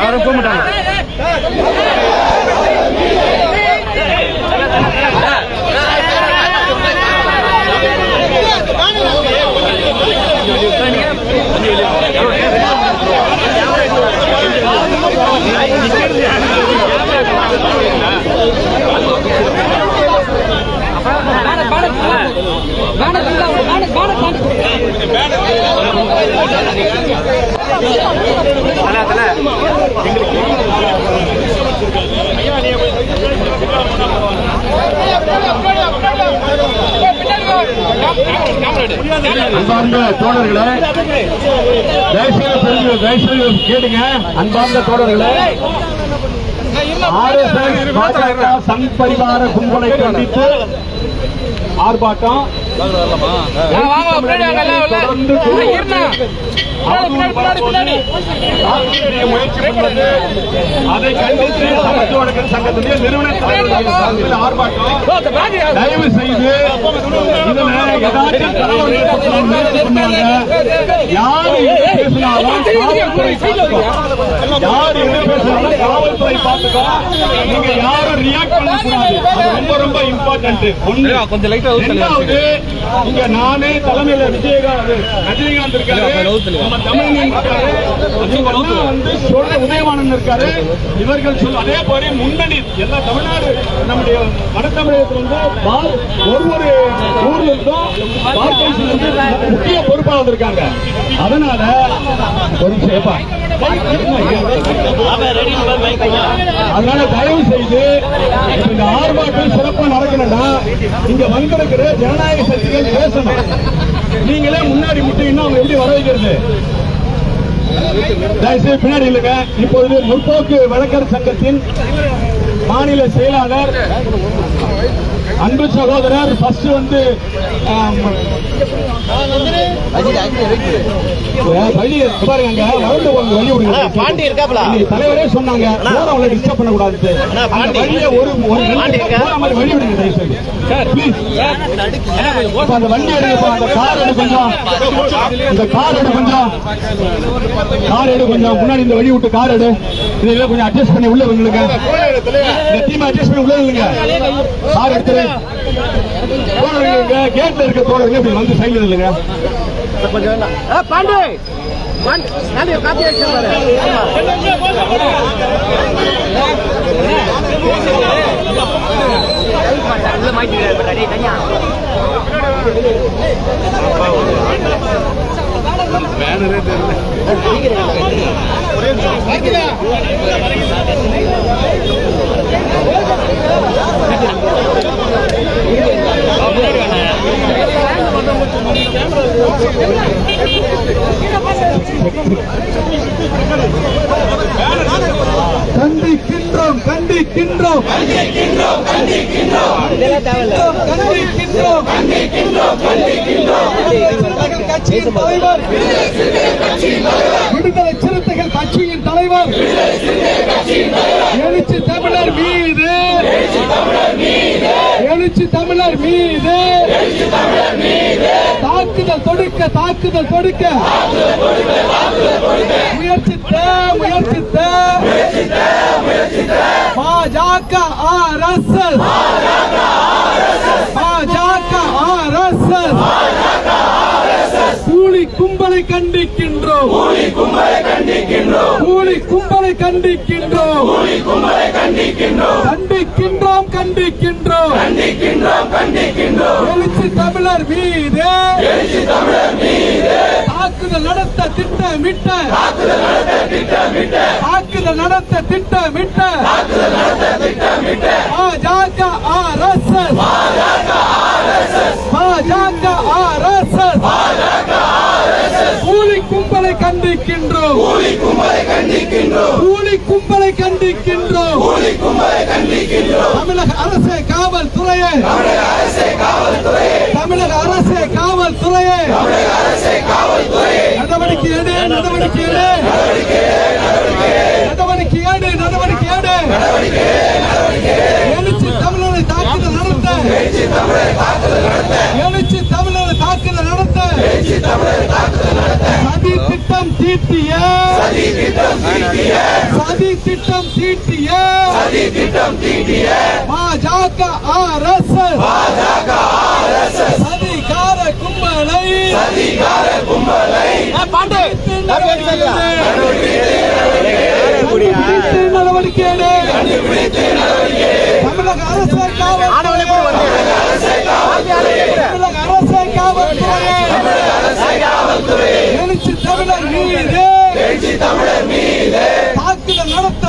யாரும் போக மாட்டாங்க. அன்பார்ந்த தோழர்களே, தயவுசெய்து கேளுங்க. அன்பார்ந்த தோழர்களே, RSS பாஜக சங் பரிவார கும்பலை கண்டித்து ஆர்ப்பாட்டம் அதை கண்டித்து சமத்துவ வழக்கறிஞர் சங்கத்துடைய நிறுவன தலைவர்கள் ஆர்ப்பாட்டம். தயவு செய்து யாரு பேசினாலும் காவல்துறை பார்த்துக்கோ. நீங்க யாரும் ரியாக்ட் பண்ணக்கூடாது. ரொம்ப ரொம்ப இம்பார்ட்டன்ட். ரெண்டாவது, இங்க நானே தலைமையில ரஜினிகாந்த் இருக்காரு, நம்ம தமிழன் இருக்காரு, வந்து சொல்ற உதயவானன் இருக்காரு. இவர்கள் சொல்ல அதே போல முன்னணி எல்லா தமிழ்நாடு நம்முடைய வட தமிழகத்தில் வந்து ஒரு ஊர்ல இருந்தும் முக்கிய பொறுப்பாளர் இருக்காங்க. அதனால ஒரு சேப்பா அதனால தயவு செய்து இந்த ஆர்ப்பாட்டம் சிறப்பாக நடக்கணும்னா இங்க வந்திருக்கிற ஜனநாயக சக்திகள் பேசணும். நீங்களே முன்னாடி முட்டீங்கன்னா அவங்க எப்படி வர வைக்கிறது? தயவுசெய்து பின்னாடி இல்லைங்க. இப்பொழுது முற்போக்கு வழக்கறிஞர் சங்கத்தின் மாநில செயலாளர் அன்பு சகோதரர் ஃபர்ஸ்ட் வந்து தலைவரே சொன்னாங்க டிஸ்டர்ப் பண்ணக்கூடாது. வழி விடுங்க அந்த வண்டி எடுங்க. அந்த கார் எடு கொஞ்சம், இந்த கார் எடு கொஞ்சம், கார் எடு கொஞ்சம் முன்னாடி இந்த வழி விட்டு கார் எடு. இதில் கொஞ்சம் அட்ஜஸ்ட் பண்ணி உள்ள வந்துருங்க. இந்த டீம் அட்ஜஸ்ட் பண்ணி உள்ள இல்லைங்க. கார் எடுத்துரு. கேட்ல இருக்க தோழர்கள் இப்படி வந்து சைடுல இல்லைங்க. பாண்டே காப்பி பேனரே கண்டிக்கின்றோம் கண்டிக்கின்றோம் கண்டிக்கின்றோம் விடுதலை சிறுத்தைகள் கட்சியின் தலைவர் எழுச்சி தமிழர் மீது தாக்குதல் தொடுக்க முயற்சித்த பாஜக RSS கூலி கும்பலை கண்டிக்கின்றோம். எழுச்சி தமிழர் மீது தாக்குதல் நடத்த திட்டமிட்ட பாஜக RSS கூலி கும்பலை கண்டிக்கின்றோம். தமிழக அரசே காவல்துறையே, நடவடிக்கை எடு. சதி திட்டம் தீட்டிய பாஜக அரசு சதிகார கும்பலை நடவடிக்கை தமிழக அரசை காவல்துறை எழுச்சி தமிழர் மீது தாக்குதல் நடத்த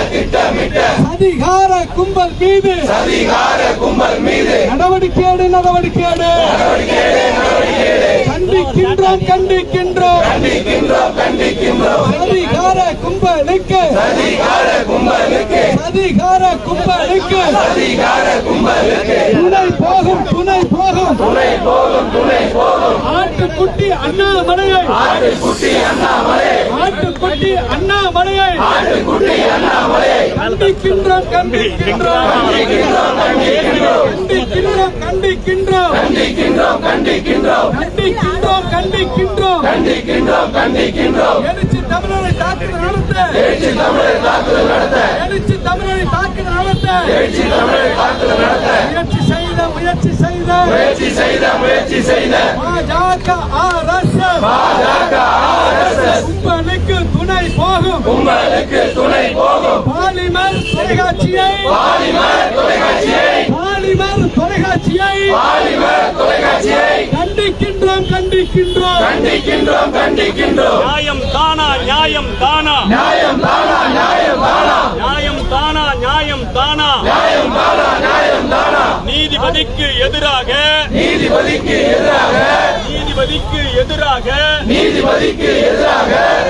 திட்டமிட்ட சதிகார கும்பல் மீது நடவடிக்கை கண்டிக்கின்றோம் சதிகார கும்பலுக்கு துணை போகும் ஆட்டுக்குட்டி அண்ணாமலையை கண்டிக்கின்றோம் எழுச்சி தமிழரை தாக்குதல் நடத்த முயற்சி செய்த பாஜக அரசு கும்பலுக்கு துணை போகும் பாலிமர் தொலைக்காட்சியை கண்டிக்கின்றோம் நியாயம் தானா நீதிபதிக்கு எதிராக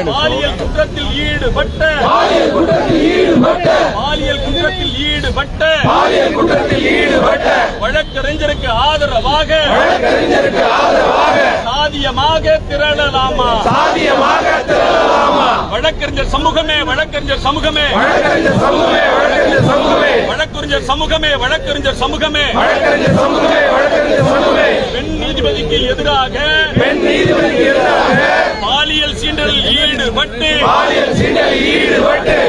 பாலியல் குற்றத்தில் ஈடுபட்ட வழக்கறிஞருக்கு ஆதரவாக சாதியமாக திரளலாமா வழக்கறிஞர் சமூகமே பெண் நீதிபதிக்கு எதிராக பாலியல் சீண்டலில் ஈடுபட்டு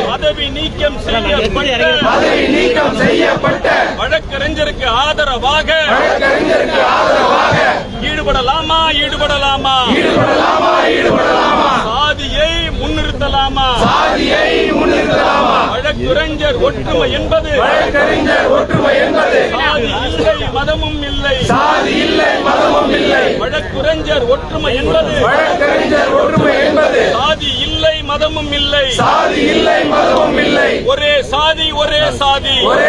பதவி நீக்கம் செய்யப்பட்ட வழக்கறிஞருக்கு ஆதரவாக ஈடுபடலாமா சாதியை முன்னிறுத்தலாமா வழக்கறிஞர் ஒற்றுமை என்பது சாதி இல்லை மதமும் இல்லை வழக்கறிஞர் ஒற்றுமை என்பது சாதி இல்லை மதமும் இல்லை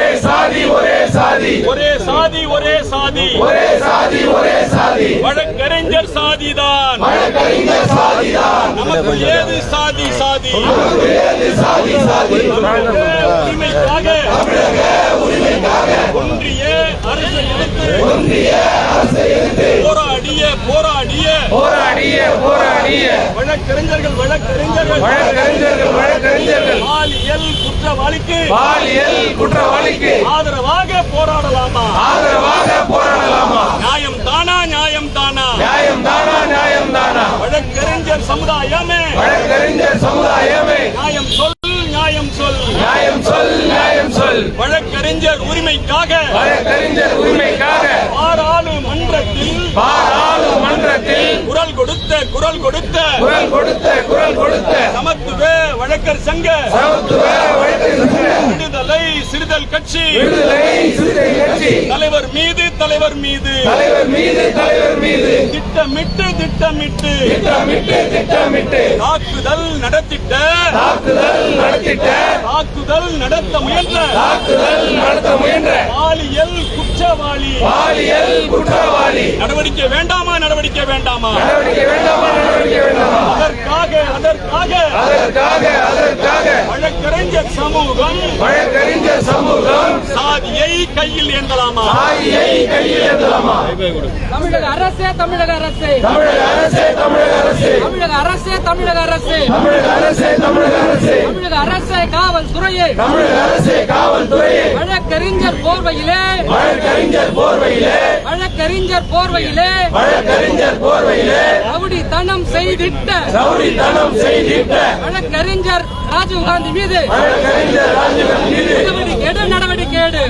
ஒரே சாதி வழக்கறிஞர் சாதிதான் நமக்கு ஏது சாதி உரிமைக்காக ஒன்றிய அரசை எதிர்த்து போராடிய வழக்கறிஞர்கள் பாலியல் குற்றவாளிக்கு ஆதரவாக போராடலாமா நியாயம் தானா வழக்கறிஞர் சமுதாயமே நியாயம் சொல் வழக்கறிஞர் உரிமைக்காக பாராளுமன்றத்தில் குரல் கொடுத்த சமத்துவ வழக்கர் சங்க விடுதலை சிறுதல் கட்சி தலைவர் மீது திட்டமிட்டு தாக்குதல் நடத்த முயன்ற பாலியல் குற்றவாளி நடவடிக்கை வேண்டாமா அதற்காக வழக்கறிஞர் சமூகம் சாதியை கையில் ஏந்தலாமா தமிழக அரசே காவல்துறையை வழக்கறிஞர் போர்வையிலே வழக்கறிஞர் போர்வையிலே ரவுடித்தனம் செய்திட்ட வழக்கறிஞர் ராஜீவ்காந்தி மீது நடவடிக்கை எடு.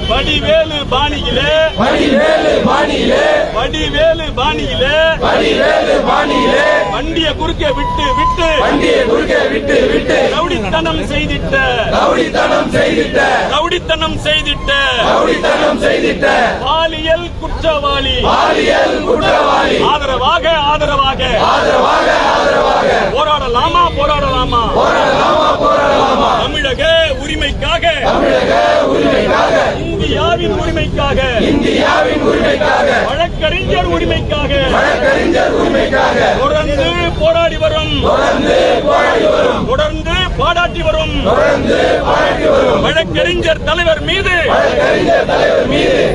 வடிவேலு பாணியிலே வண்டிய குறுக்கே விட்டு ரவுடித்தனம் செய்திட்ட பாலியல் குற்றவாளி ஆதரவாக போராடலாமா தமிழக உரிமைக்காக இந்தியாவின் உரிமைக்காக வழக்கறிஞர் உரிமைக்காக தொடர்ந்து போராடி வரும்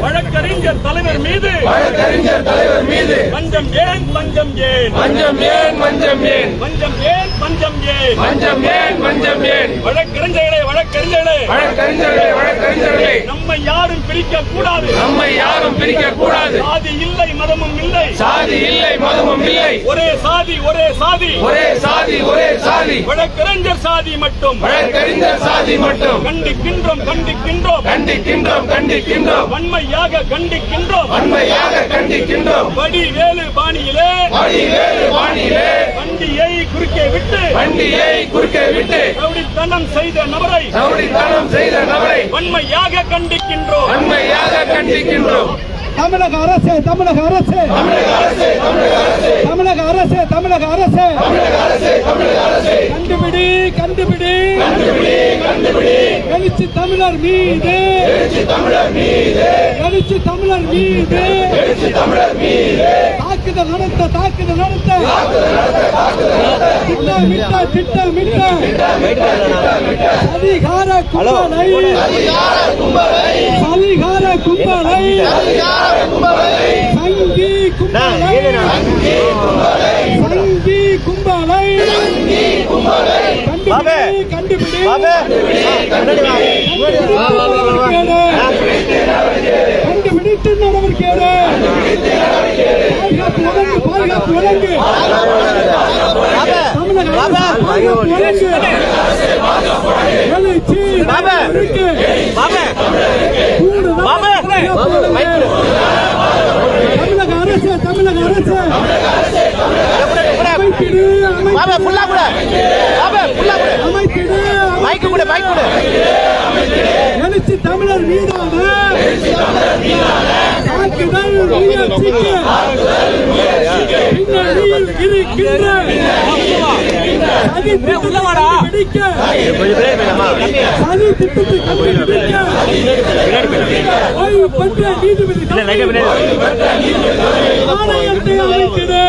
வழக்கறிஞர் தலைவர் மீது பஞ்சம் ஏன் வழக்கறிஞர்களே நம்மை யாரும் பிரிக்க கூடாது சாதி இல்லை மதமும் இல்லை ஒரே சாதி வழக்கறிஞர் சாதி மட்டும் கண்டிக்கின்றோம் வன்மையாக கண்டிக்கின்றோம் வடிவேலு பாணியிலே வண்டியை குறுக்கே விட்டு ரவுடித்தனம் செய்த நபரை வன்மையாக கண்டிக்கின்றோம். தமிழக அரசு கண்டுபிடி எழுச்சி தமிழர் மீது தாக்குதல் நடத்த திட்டமிட்ட அதிகார கும்பலை சங்கி கும்பலை கண்டுபிடி நடவடிக்கை பாதுகாப்பு வழங்கு தமிழக அரசு எழுச்சி தமிழர் மீதான தாக்குதல் முயற்சிக்கு பின்னணியில் இருக்கின்ற சதி திட்டத்தை கண்டுபிடிக்க ஓய்வு பெற்ற நீதிபதி ஆணையத்தை அமைத்திடு.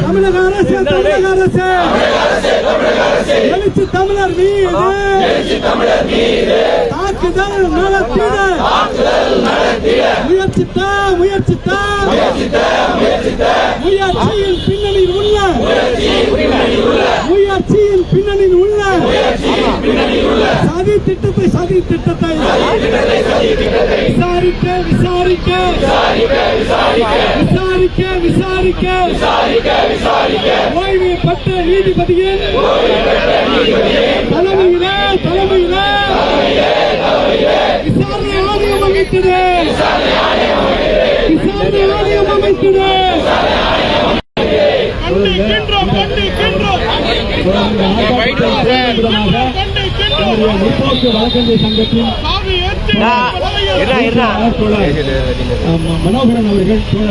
தமிழக அரசு எழுச்சி தமிழர் மீது தாக்குதல் நடத்திட முயற்சியில் பின்னணியில் உள்ள சதி திட்டத்தை விசாரிக்க ஓய்வு பெற்ற நீதிபதியின் தலைமையிலே விசாரணை ஆணையம் அமைத்தது. முற்போக்கு வழக்கறிஞர் சங்கத்தின்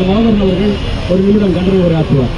மனோகரன் அவர்கள் ஒரு நிமிடம் கண்டு உரையாற்றுவார்.